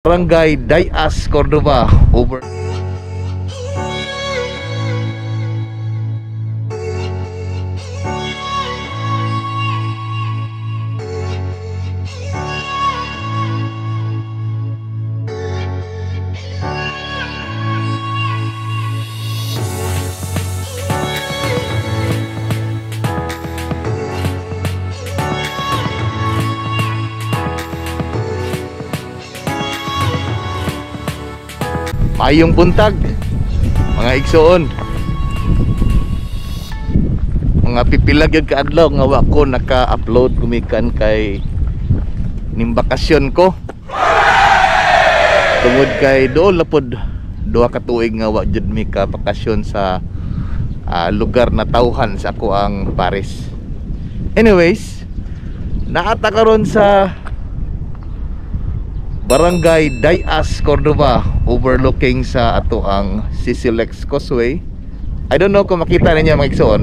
Barangay Dayas, Cordova, over. Mayong buntag mga igsoon, mga pipilag yung kaadlaw nga wa ko naka-upload gumikan kay nimbakasyon ko tungod kay doon lapod 2 ka tuig nga wa jud mi ka bakasyon sa lugar na tawhan sa ako ang Paris. Anyways, naata karon sa Barangay Dayas, Cordova, overlooking sa ato ang Cclex Causeway. I don't know kung makita ninyo mga igsoon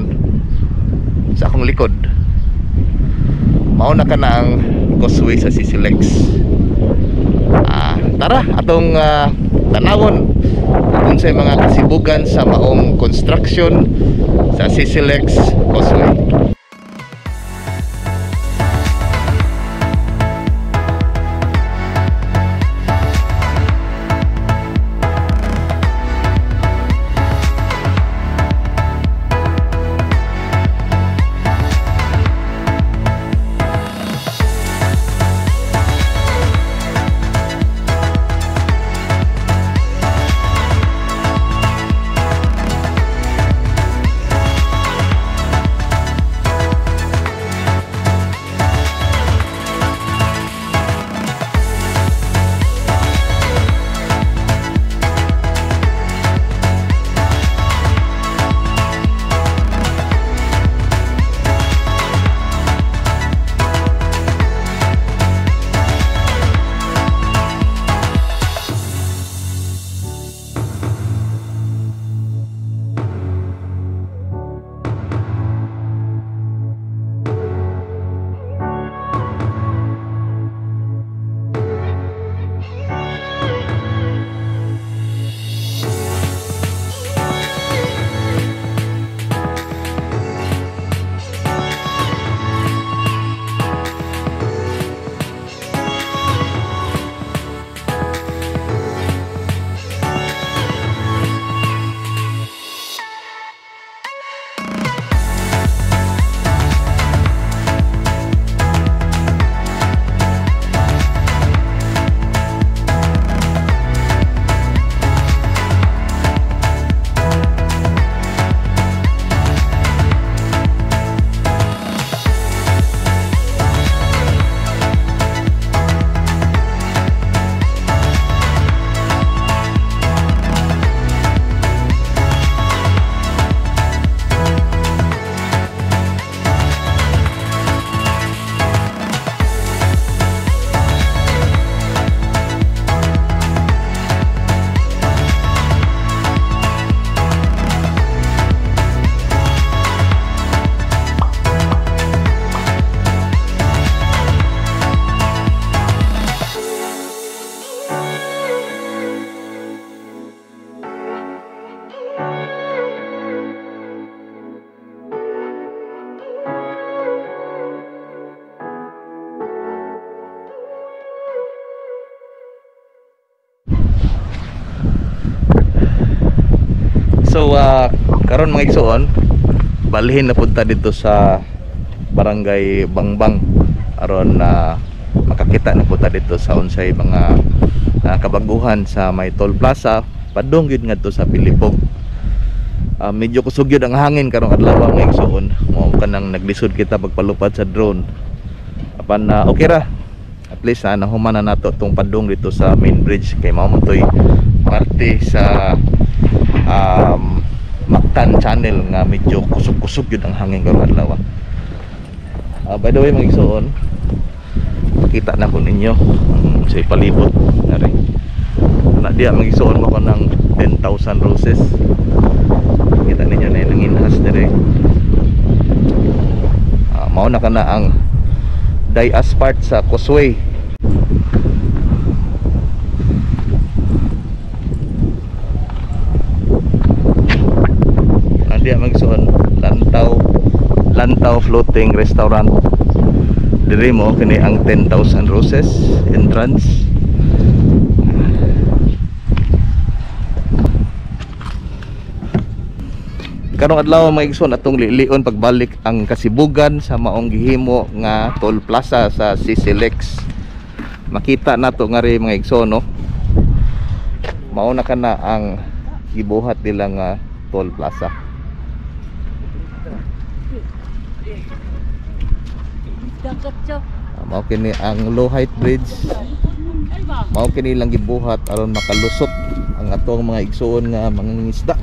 sa akong likod. Mauna ka na ang Causeway sa Cclex. Tara atong tanawon kung sa mga kasibugan sa maong construction sa Cclex Causeway. So karon mga igsoon, balhin na punta dito sa Barangay Bangbang aron makakita na punta dito sa unsay mga kabaguhan sa may toll plaza padung gyud ngadto sa Pilipog. Medyo kusog gyud ang hangin karong adlaw mga igsoon, mao kanang naglisod kita pagpalupad sa drone. Apan okay ra, at least nahuman na nato tong padung dito sa main bridge kay mao man toy parte sa MACTAN channel nga medyo kusog-kusog yun ang hangin karong adlaw. By the way mga igsoon, makita na ko ninyo ang sa palibot nari na diya mga igsoon mo ko ng 10,000 roses. Kita ninyo na yung inhas dire. Mauna ka na ang Dayas part sa Causeway. Lantaw Floating Restaurant. Diri mo kini ang 10,000 Roses entrance. Karong adlaw mga igsoon atong lilion pagbalik ang kasibugan sa maong gihimo nga toll plaza sa Cclex. Makita nato nga ri mga igsoon no. Mao na kana ang gibuhat nila nga toll plaza. Mao kini ang low height bridge. Mao kini lang gibuhat aron makalusot ang atong mga igsoon nga mangingisda.